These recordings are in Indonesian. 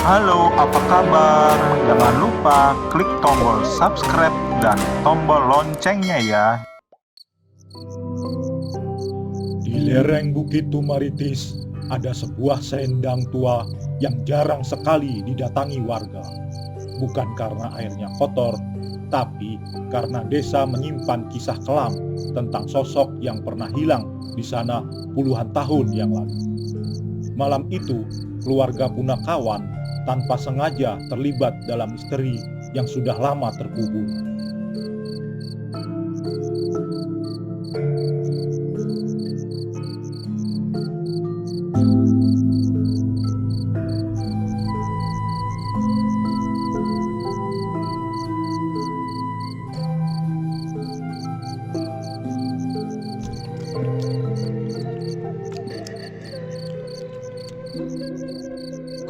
Halo, apa kabar? Jangan lupa klik tombol subscribe dan tombol loncengnya ya. Di lereng Bukit Tumaritis ada sebuah sendang tua yang jarang sekali didatangi warga. Bukan karena airnya kotor, tapi karena desa menyimpan kisah kelam tentang sosok yang pernah hilang di sana puluhan tahun yang lalu. Malam itu, keluarga Punakawan tanpa sengaja terlibat dalam misteri yang sudah lama terkubur.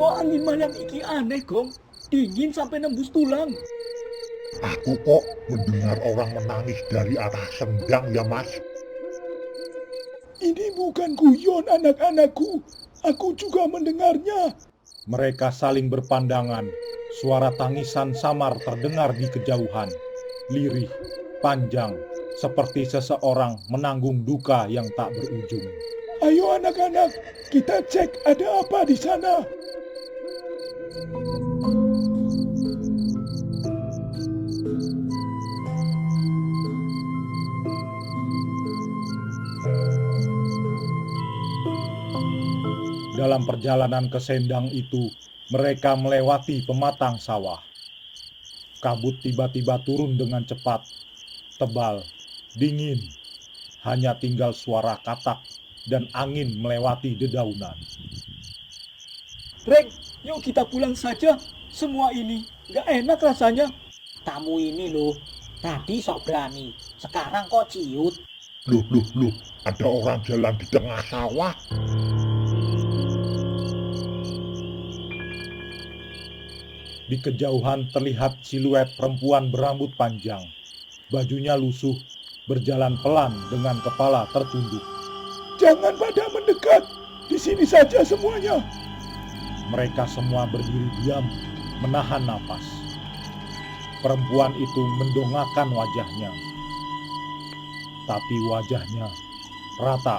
Kok angin malam iki aneh, Gong? Dingin sampai nembus tulang. Aku kok mendengar orang menangis dari arah sendang ya, Mas. Ini bukan guyon anak-anakku, aku juga mendengarnya. Mereka saling berpandangan, suara tangisan samar terdengar di kejauhan. Lirih, panjang, seperti seseorang menanggung duka yang tak berujung. Ayo anak-anak, kita cek ada apa di sana. Dalam perjalanan ke sendang itu, mereka melewati pematang sawah. Kabut tiba-tiba turun dengan cepat, tebal, dingin. Hanya tinggal suara katak dan angin melewati dedaunan. Reng, yuk kita pulang saja. Semua ini gak enak rasanya. Kamu ini loh, tadi sok berani, sekarang kok ciut. Loh, ada orang jalan di tengah sawah. Di kejauhan terlihat siluet perempuan berambut panjang. Bajunya lusuh, berjalan pelan dengan kepala tertunduk. Jangan pada mendekat, di sini saja semuanya. Mereka semua berdiri diam, menahan napas. Perempuan itu mendongakkan wajahnya. Tapi wajahnya rata,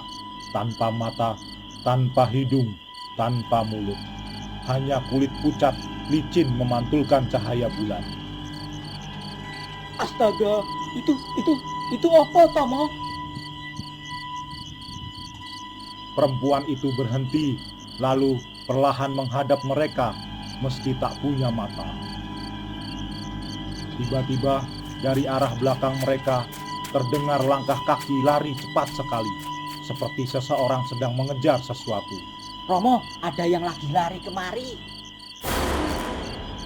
tanpa mata, tanpa hidung, tanpa mulut. Hanya kulit pucat, licin memantulkan cahaya bulan. Astaga, itu apa, Tama? Perempuan itu berhenti, lalu perlahan menghadap mereka, meski tak punya mata. Tiba-tiba, dari arah belakang mereka, terdengar langkah kaki lari cepat sekali, seperti seseorang sedang mengejar sesuatu. Romo, ada yang lagi lari kemari.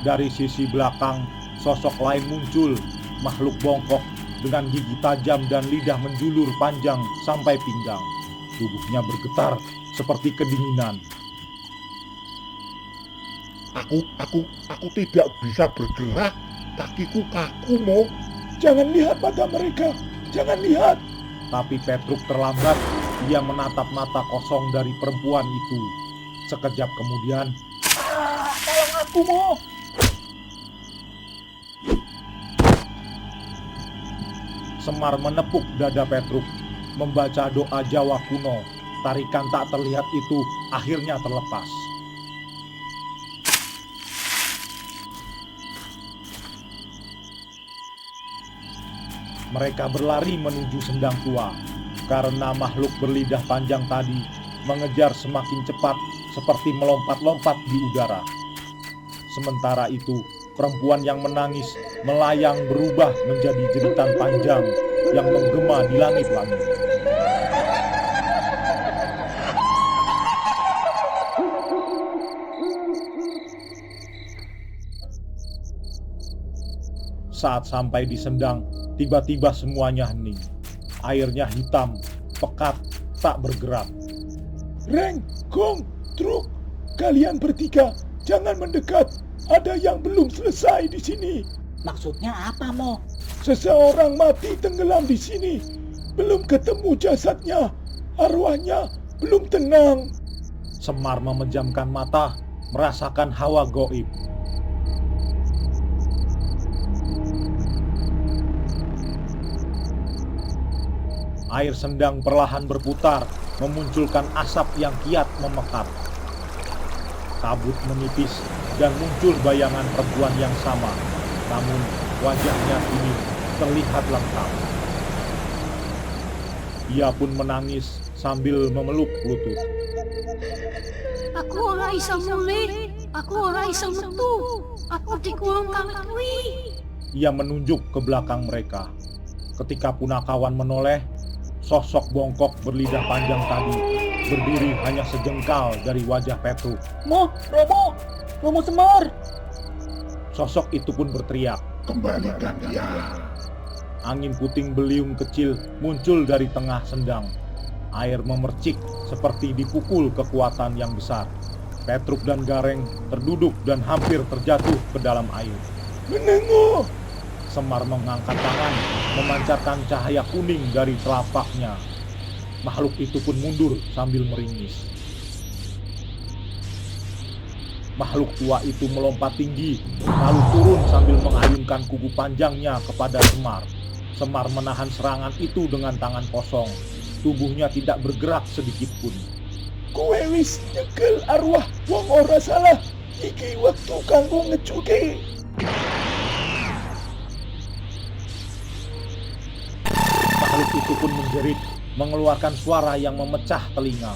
Dari sisi belakang, sosok lain muncul, makhluk bongkok dengan gigi tajam dan lidah menjulur panjang sampai pinggang. Tubuhnya bergetar seperti kedinginan. Aku tidak bisa bergerak. Kakiku kaku, Mo. Jangan lihat mata mereka, jangan lihat. Tapi Petruk terlambat, dia menatap mata kosong dari perempuan itu. Sekejap kemudian, Tolong aku, Mo. Semar menepuk dada Petruk, membaca doa Jawa kuno. Tarikan tak terlihat itu akhirnya terlepas. Mereka berlari menuju sendang tua, karena makhluk berlidah panjang tadi mengejar semakin cepat seperti melompat-lompat di udara. Sementara itu, perempuan yang menangis melayang berubah menjadi jeritan panjang yang menggema di langit-langit. Saat sampai di sendang, tiba-tiba semuanya hening. Airnya hitam, pekat, tak bergerak. Reng, Gong, Truk, kalian bertiga jangan mendekat. Ada yang belum selesai di sini. Maksudnya apa, Mo? Seseorang mati tenggelam di sini. Belum ketemu jasadnya. Arwahnya belum tenang. Semar memejamkan mata, merasakan hawa goib. Air sendang perlahan berputar, memunculkan asap yang kiat memekat. Kabut menipis dan muncul bayangan perempuan yang sama, namun wajahnya kini terlihat lengkap. Ia pun menangis sambil memeluk lutut. Aku ora iso mulih, aku ora iso metu, aku dikurung kawit kuwi. Ia menunjuk ke belakang mereka. Ketika punakawan menoleh, sosok bongkok berlidah panjang tadi berdiri hanya sejengkal dari wajah Petruk. Romo Semar. Sosok itu pun berteriak. Kembalikan dia. Angin puting beliung kecil muncul dari tengah sendang. Air memercik seperti dipukul kekuatan yang besar. Petruk dan Gareng terduduk dan hampir terjatuh ke dalam air. Menengok. Semar mengangkat tangan, memancarkan cahaya kuning dari telapaknya. Makhluk itu pun mundur sambil meringis. Makhluk tua itu melompat tinggi, lalu turun sambil mengayunkan kuku panjangnya kepada Semar. Semar menahan serangan itu dengan tangan kosong. Tubuhnya tidak bergerak sedikit pun. Kowe wis nyekel arwah wong ora salah. Iki waktu kanggo ngecuke. Makhluk itu pun menjerit, mengeluarkan suara yang memecah telinga.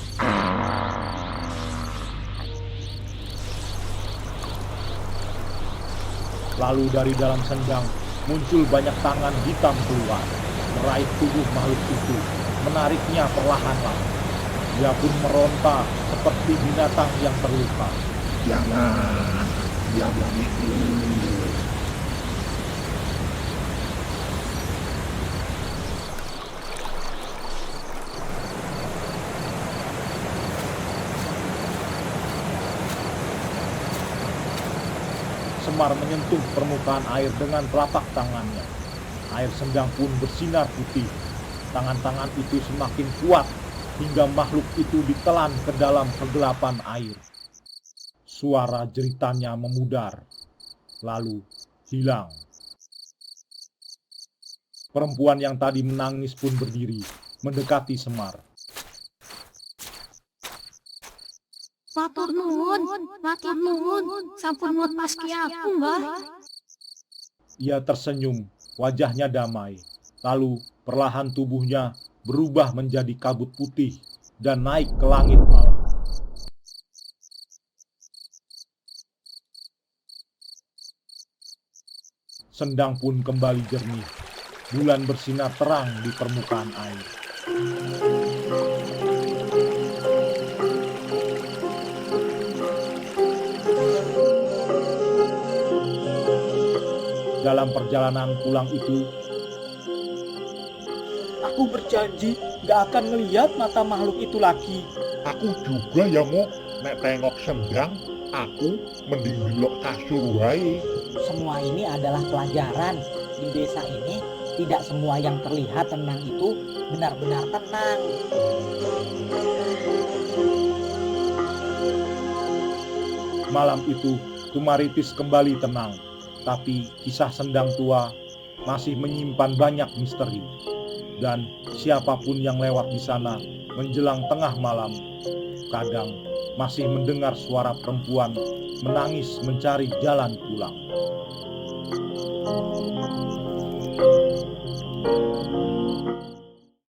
Lalu dari dalam sendang muncul banyak tangan hitam keluar, meraih tubuh makhluk itu, menariknya perlahan-lahan. Dia pun meronta seperti binatang yang terluka. Jangan, dia begitu. Semar menyentuh permukaan air dengan telapak tangannya. Air sendang pun bersinar putih. Tangan-tangan itu semakin kuat hingga makhluk itu ditelan ke dalam kegelapan air. Suara jeritannya memudar, lalu hilang. Perempuan yang tadi menangis pun berdiri, mendekati Semar. Matur nuwun, sampun mepaski aku, Mbah. Ia tersenyum, wajahnya damai. Lalu perlahan tubuhnya berubah menjadi kabut putih dan naik ke langit malam. Sendang pun kembali jernih. Bulan bersinar terang di permukaan air. Dalam perjalanan pulang itu, Aku berjanji gak akan ngelihat mata makhluk itu lagi. Aku juga ya mau nek tengok sendang, aku mending delok kasur wae. Semua ini adalah pelajaran. Di desa ini tidak semua yang terlihat tenang itu benar-benar tenang. malam itu Tumaritis kembali tenang. Tapi kisah sendang tua masih menyimpan banyak misteri. Dan siapapun yang lewat di sana menjelang tengah malam, kadang masih mendengar suara perempuan menangis mencari jalan pulang.